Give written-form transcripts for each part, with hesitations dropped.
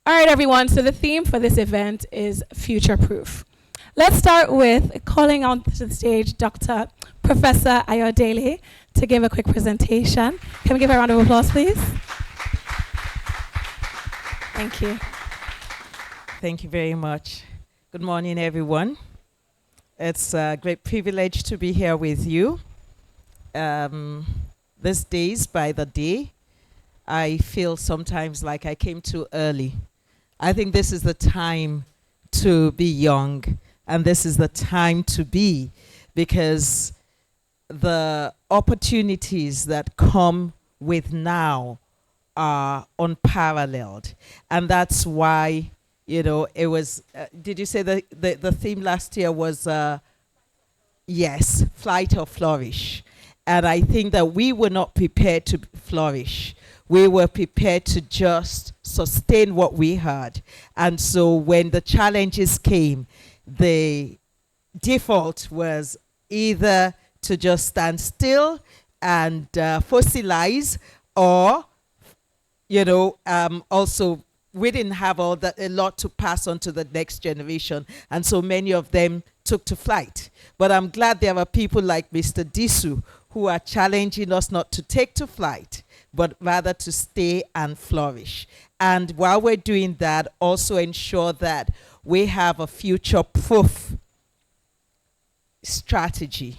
All right, everyone. So the theme for this event is future proof. Let's start with calling on to the stage Dr. Professor Ayodele to give a quick presentation. Can we give a round of applause, please? Thank you. Thank you very much. Good morning, everyone. It's a great privilege to be here with you. These days, by the day, I feel sometimes like I came too early. I think this is the time to be young, and this is the time to be, because the opportunities that come with now are unparalleled. And that's why, it was, did you say the theme last year was, yes, flight or flourish. And I think that we were not prepared to flourish. We were prepared to just sustain what we had. And so when the challenges came, the default was either to just stand still and fossilize, or, also we didn't have a lot to pass on to the next generation. And so many of them took to flight. But I'm glad there are people like Mr. Disu who are challenging us not to take to flight, but rather to stay and flourish. And while we're doing that, also ensure that we have a future-proof strategy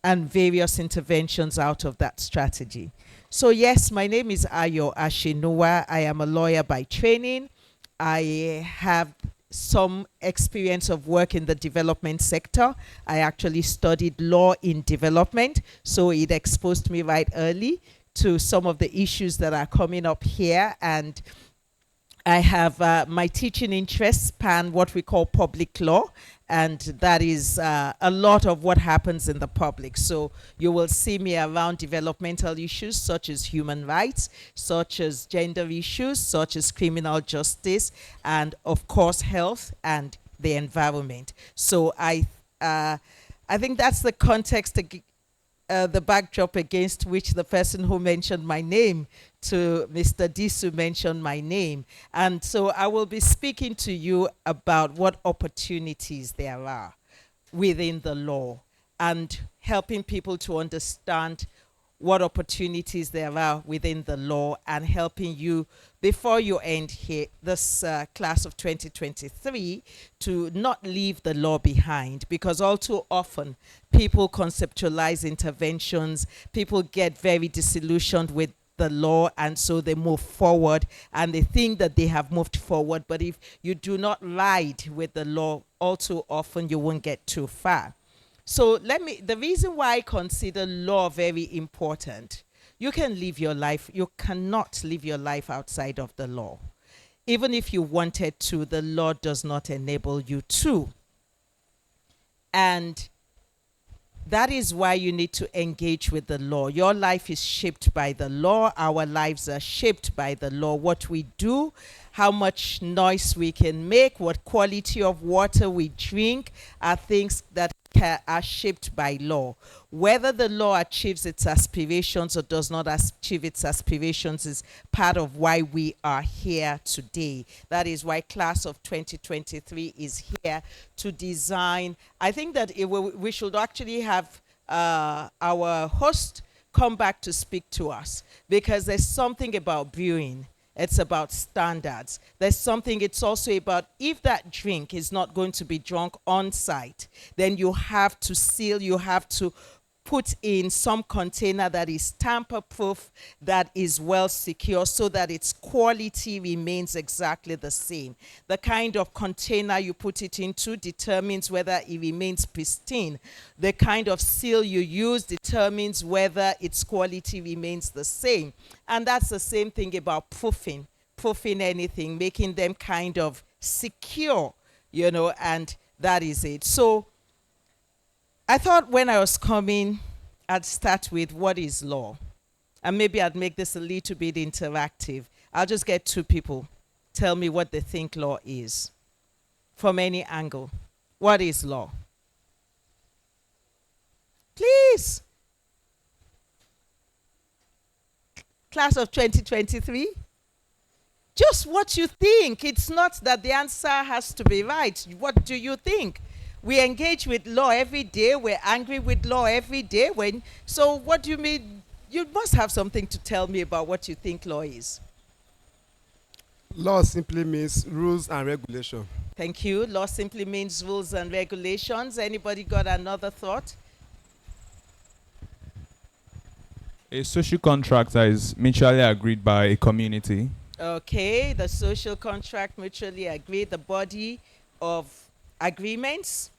and various interventions out of that strategy. So yes, my name is Ayodele Atsenuwa. I am a lawyer by training. I have some experience of work in the development sector. I actually studied law in development, so it exposed me right early to some of the issues that are coming up here. And I have my teaching interests span what we call public law, and that is a lot of what happens in the public. So you will see me around developmental issues such as human rights, such as gender issues, such as criminal justice, and of course health and the environment. So I think that's the context, the backdrop against which the person who mentioned my name, to Mr. Disu, mentioned my name. And so I will be speaking to you about what opportunities there are within the law, and helping people to understand what opportunities there are within the law, and helping you, before you end here, this class of 2023, to not leave the law behind, because all too often people conceptualize interventions, people get very disillusioned with the law, and so they move forward and they think that they have moved forward. But if you do not ride with the law, all too often you won't get too far. So the reason why I consider law very important, you can live your life, you cannot live your life outside of the law. Even if you wanted to, the law does not enable you to. And that is why you need to engage with the law. Your life is shaped by the law. Our lives are shaped by the law. What we do, how much noise we can make, what quality of water we drink, are things that are shaped by law. Whether the law achieves its aspirations or does not achieve its aspirations is part of why we are here today. That is why class of 2023 is here to design. I think that we should actually have our host come back to speak to us, because there's something about brewing. It's about standards. There's something, it's also about, if that drink is not going to be drunk on site, then you have to seal, you have to put in some container that is tamper-proof, that is well secure, so that its quality remains exactly the same. The kind of container you put it into determines whether it remains pristine. The kind of seal you use determines whether its quality remains the same. And that's the same thing about proofing anything, making them kind of secure, and that is it. So I thought when I was coming, I'd start with what is law. And maybe I'd make this a little bit interactive. I'll just get two people. Tell me what they think law is from any angle. What is law? Please. Class of 2023. Just what you think. It's not that the answer has to be right. What do you think? We engage with law every day. We're angry with law every day. So what do you mean? You must have something to tell me about what you think law is. Law simply means rules and regulation. Thank you. Law simply means rules and regulations. Anybody got another thought? A social contract that is mutually agreed by a community. Okay, the social contract mutually agreed, the body of agreements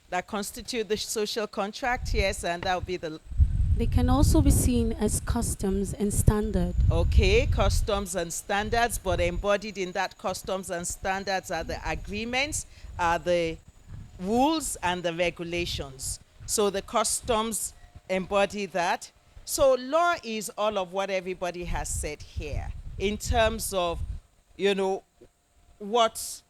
that constitute the social contract, yes, and that would be the... They can also be seen as customs and standard. Okay, customs and standards, but embodied in that customs and standards are the agreements, are the rules and the regulations. So the customs embody that. So law is all of what everybody has said here in terms of, what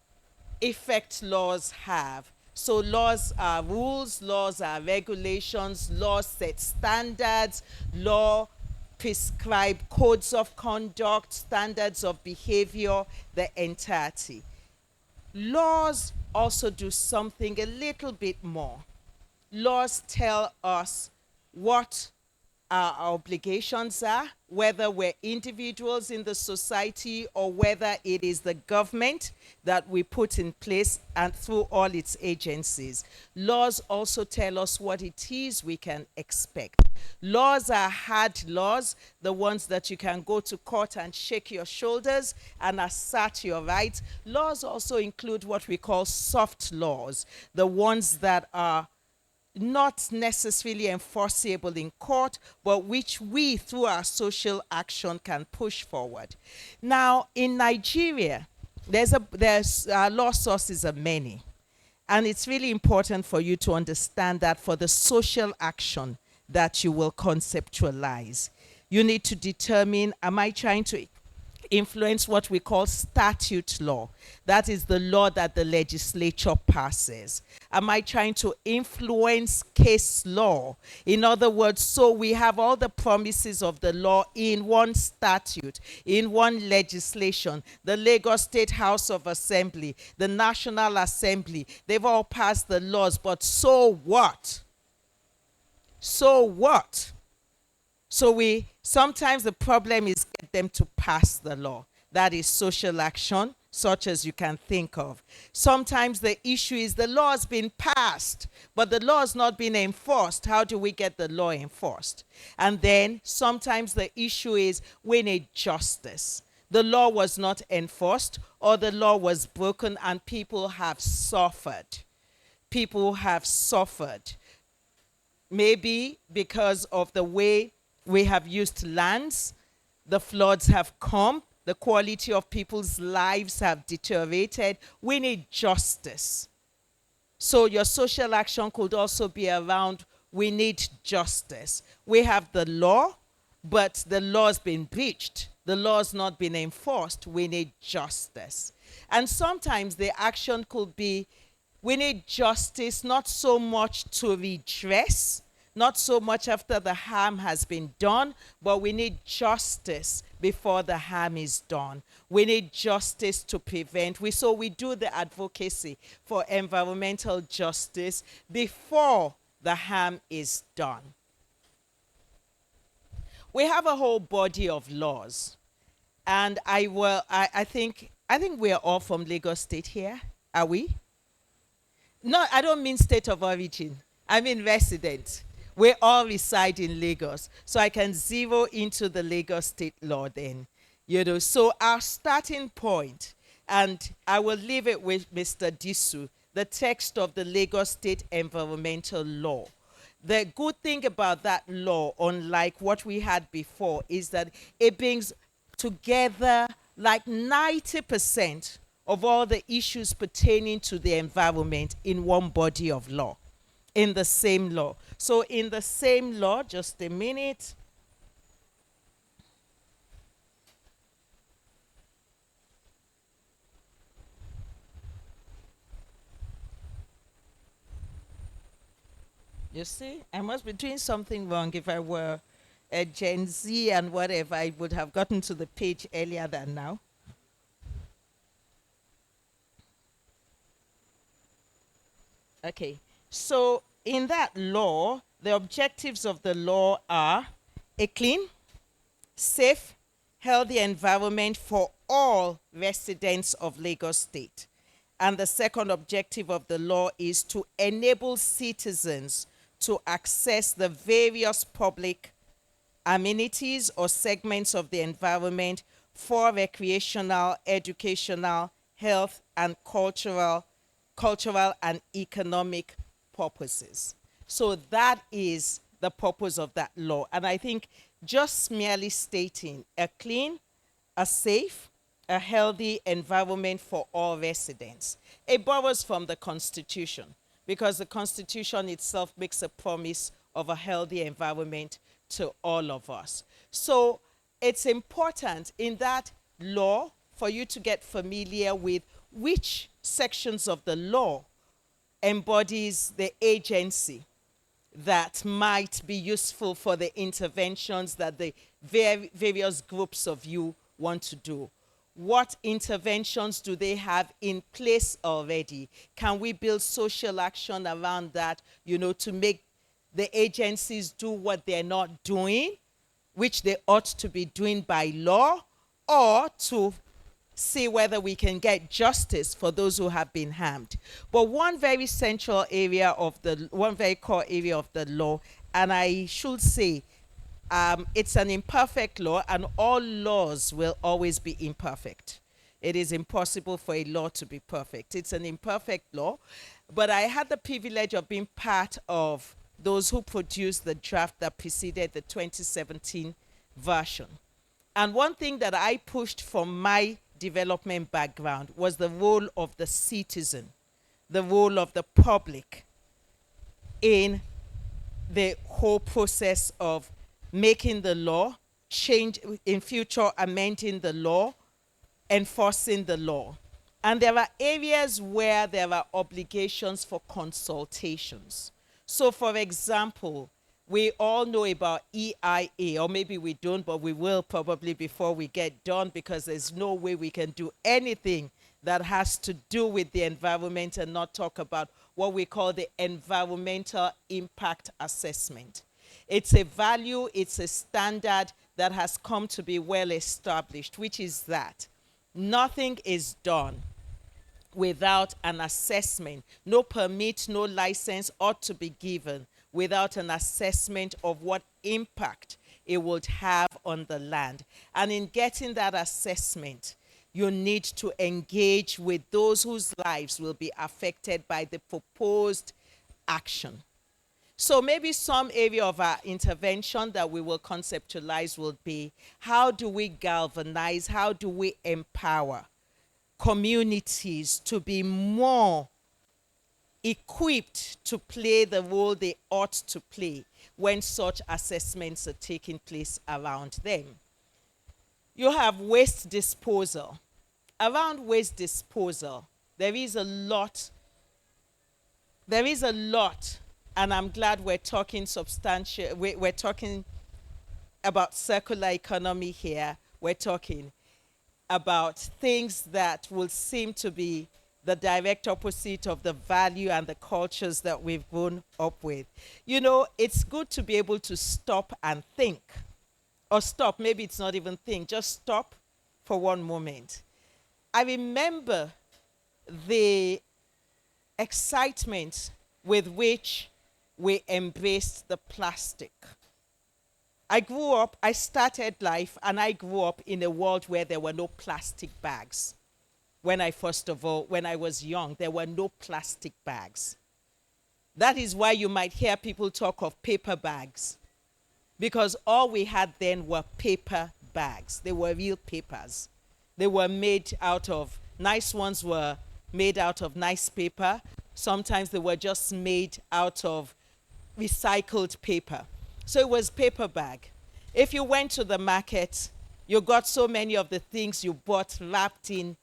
effect laws have. So laws are rules, laws are regulations, laws set standards, law prescribe codes of conduct, standards of behavior, the entirety. Laws also do something a little bit more. Laws tell us what our obligations are, whether we're individuals in the society or whether it is the government that we put in place and through all its agencies. Laws also tell us what it is we can expect. Laws are hard laws, the ones that you can go to court and shake your shoulders and assert your rights. Laws also include what we call soft laws, the ones that are not necessarily enforceable in court, but which we, through our social action, can push forward. Now, in Nigeria, there's law sources are many, and it's really important for you to understand that for the social action that you will conceptualize, you need to determine, am I trying to influence what we call statute law? That is the law that the legislature passes. Am I trying to influence case law? In other words, so we have all the promises of the law in one statute, in one legislation. The Lagos State House of Assembly, the National Assembly, they've all passed the laws, but so what? So what? So sometimes the problem is get them to pass the law. That is social action, such as you can think of. Sometimes the issue is the law has been passed, but the law has not been enforced. How do we get the law enforced? And then sometimes the issue is we need justice. The law was not enforced, or the law was broken, and people have suffered. People have suffered. Maybe because of the way we have used lands, the floods have come, the quality of people's lives have deteriorated. We need justice. So your social action could also be around, we need justice. We have the law, but the law's been breached. The law's not been enforced. We need justice. And sometimes the action could be, we need justice not so much to redress, not so much after the harm has been done, but we need justice before the harm is done. We need justice to prevent. So we do the advocacy for environmental justice before the harm is done. We have a whole body of laws, and I think we are all from Lagos State here. Are we? No, I don't mean state of origin. I mean resident. We all reside in Lagos. So I can zero into the Lagos State law then. So our starting point, and I will leave it with Mr. Disu, the text of the Lagos State environmental law. The good thing about that law, unlike what we had before, is that it brings together like 90% of all the issues pertaining to the environment in one body of law, in the same law. So in the same law, just a minute. You see, I must be doing something wrong. If I were a Gen Z and whatever, I would have gotten to the page earlier than now. Okay. So in that law, the objectives of the law are a clean, safe, healthy environment for all residents of Lagos State. And the second objective of the law is to enable citizens to access the various public amenities or segments of the environment for recreational, educational, health, and cultural and economic purposes. So that is the purpose of that law. And I think just merely stating a clean, a safe, a healthy environment for all residents. It borrows from the Constitution because the Constitution itself makes a promise of a healthy environment to all of us. So it's important in that law for you to get familiar with which sections of the law embodies the agency that might be useful for the interventions that the various groups of you want to do. What interventions do they have in place already? Can we build social action around that, to make the agencies do what they're not doing, which they ought to be doing by law, or to see whether we can get justice for those who have been harmed. But one very core area of the law, and I should say, it's an imperfect law, and all laws will always be imperfect. It is impossible for a law to be perfect. It's an imperfect law, but I had the privilege of being part of those who produced the draft that preceded the 2017 version. And one thing that I pushed from my development background was the role of the citizen, the role of the public in the whole process of making the law, change in future, amending the law, enforcing the law. And there are areas where there are obligations for consultations. So for example, we all know about EIA, or maybe we don't, but we will probably before we get done, because there's no way we can do anything that has to do with the environment and not talk about what we call the environmental impact assessment. It's a value, it's a standard that has come to be well established, which is that nothing is done without an assessment. No permit, no license ought to be given without an assessment of what impact it would have on the land. And in getting that assessment, you need to engage with those whose lives will be affected by the proposed action. So maybe some area of our intervention that we will conceptualize will be, how do we galvanize, how do we empower communities to be more equipped to play the role they ought to play when such assessments are taking place around them. You have waste disposal. Around waste disposal, there is a lot, and I'm glad we're talking we're talking about circular economy here. We're talking about things that will seem to be the direct opposite of the value and the cultures that we've grown up with. It's good to be able to stop and think. Or stop, maybe it's not even think, just stop for one moment. I remember the excitement with which we embraced the plastic. I started life and I grew up in a world where there were no plastic bags. When I was young, there were no plastic bags. That is why you might hear people talk of paper bags, because all we had then were paper bags. They were real papers. They were made out of, nice ones were made out of nice paper. Sometimes they were just made out of recycled paper. So it was paper bag. If you went to the market, you got so many of the things you bought wrapped in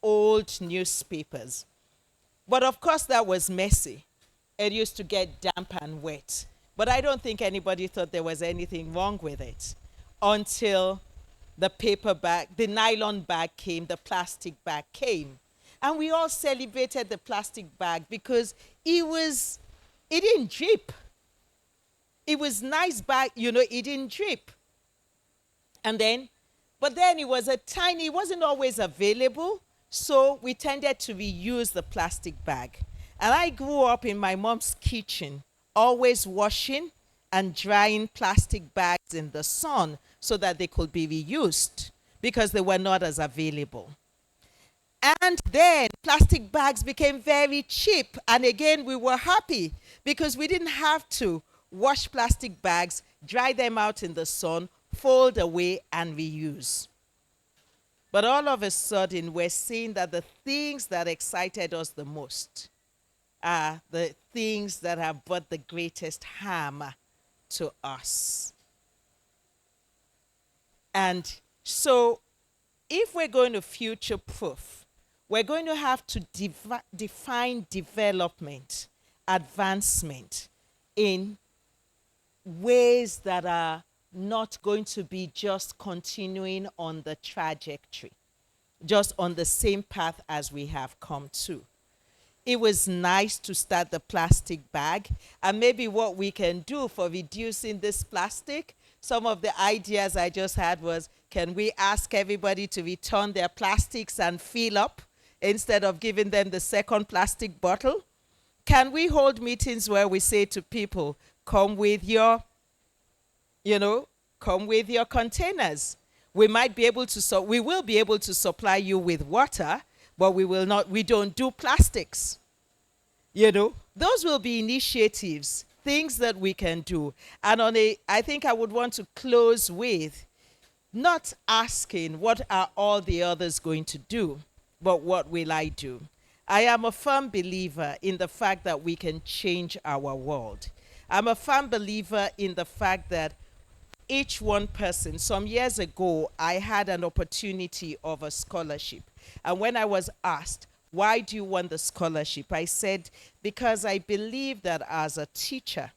old newspapers. But of course that was messy. It used to get damp and wet. But I don't think anybody thought there was anything wrong with it until the paper bag, the nylon bag came, the plastic bag came. And we all celebrated the plastic bag because it didn't drip. It was nice bag, it didn't drip. But then it wasn't always available, so we tended to reuse the plastic bag. And I grew up in my mom's kitchen, always washing and drying plastic bags in the sun so that they could be reused because they were not as available. And then plastic bags became very cheap. And again, we were happy because we didn't have to wash plastic bags, dry them out in the sun, fold away, and reuse. But all of a sudden, we're seeing that the things that excited us the most are the things that have brought the greatest harm to us. And so, if we're going to future-proof, we're going to have to define development, advancement in ways that are not going to be just continuing on the trajectory, just on the same path as we have come to. It was nice to start the plastic bag, and maybe what we can do for reducing this plastic, some of the ideas I just had was, can we ask everybody to return their plastics and fill up instead of giving them the second plastic bottle? Can we hold meetings where we say to people, come with your containers. We will be able to supply you with water, but we don't do plastics. Those will be initiatives, things that we can do. And I think I would want to close with not asking what are all the others going to do, but what will I do? I am a firm believer in the fact that we can change our world. I'm a firm believer in the fact that each one person, some years ago, I had an opportunity of a scholarship. And when I was asked, why do you want the scholarship? I said, because I believe that as a teacher,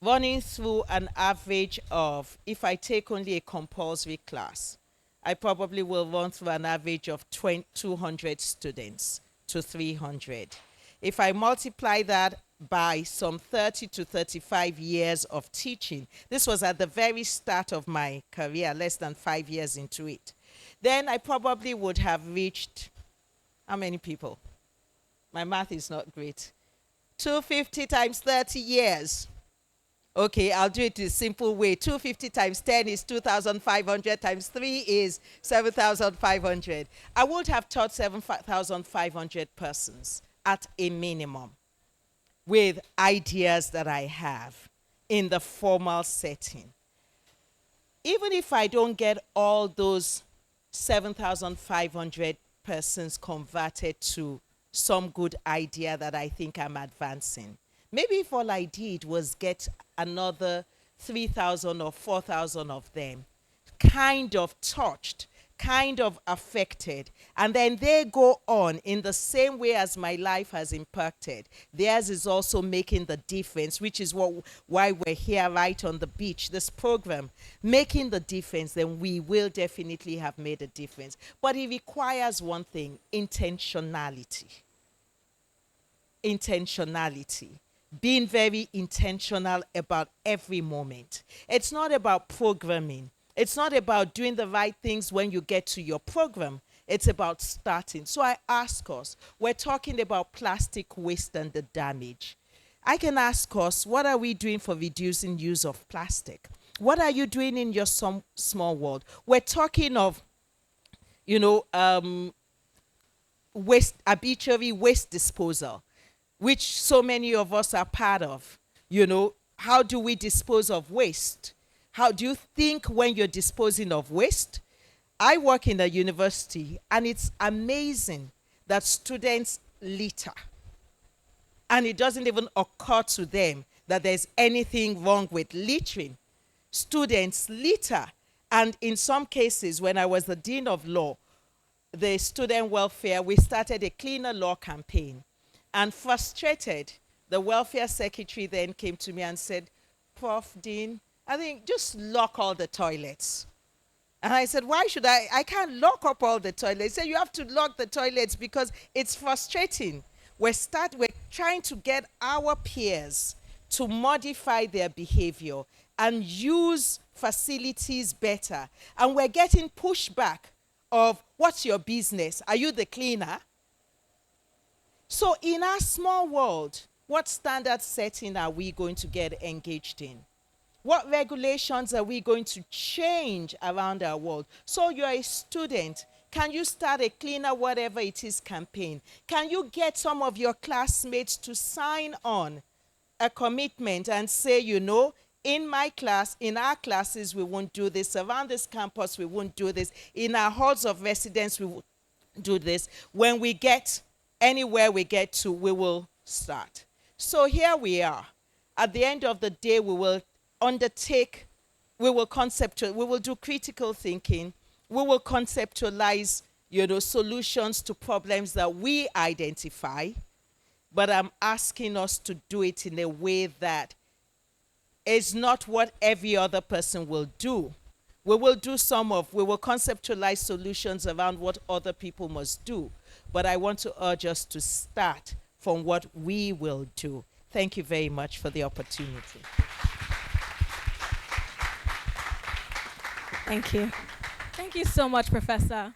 running through an average of, if I take only a compulsory class, I probably will run through an average of 200 students to 300. If I multiply that by some 30 to 35 years of teaching, this was at the very start of my career, less than 5 years into it, then I probably would have reached, how many people? My math is not great. 250 times 30 years. Okay, I'll do it the simple way. 250 times 10 is 2,500 times 3 is 7,500. I would have taught 7,500 persons at a minimum with ideas that I have in the formal setting. Even if I don't get all those 7,500 persons converted to some good idea that I think I'm advancing, maybe if all I did was get another 3,000 or 4,000 of them kind of touched, kind of affected, and then they go on in the same way as my life has impacted. Theirs is also making the difference, which is why we're here right on the beach, this program, making the difference. Then we will definitely have made a difference. But it requires one thing: intentionality. Intentionality. Being very intentional about every moment. It's not about programming. It's not about doing the right things when you get to your program. It's about starting. So I ask us, we're talking about plastic waste and the damage. I can ask us, what are we doing for reducing use of plastic? What are you doing in your small world? We're talking of, waste, arbitrary waste disposal, which so many of us are part of. How do we dispose of waste? How do you think when you're disposing of waste? I work in a university, and it's amazing that students litter. And it doesn't even occur to them that there's anything wrong with littering. Students litter. And in some cases, when I was the dean of law, the student welfare, we started a cleaner law campaign. And frustrated, the welfare secretary then came to me and said, Prof. Dean, I think just lock all the toilets. And I said, why should I can't lock up all the toilets. He said, you have to lock the toilets because it's frustrating. We're trying to get our peers to modify their behavior and use facilities better. And we're getting pushback of, what's your business? Are you the cleaner? So in our small world, what standard setting are we going to get engaged in? What regulations are we going to change around our world? So you're a student. Can you start a cleaner whatever it is campaign? Can you get some of your classmates to sign on a commitment and say, you know, in my class, in our classes, we won't do this. Around this campus, we won't do this. In our halls of residence, we will do this. When we get anywhere we get to, we will start. So here we are. At the end of the day, we will undertake, we will do critical thinking. We will conceptualize, you know, solutions to problems that we identify. But I'm asking us to do it in a way that is not what every other person will do. We will conceptualize solutions around what other people must do. But I want to urge us to start from what we will do. Thank you very much for the opportunity. Thank you. Thank you so much, Professor.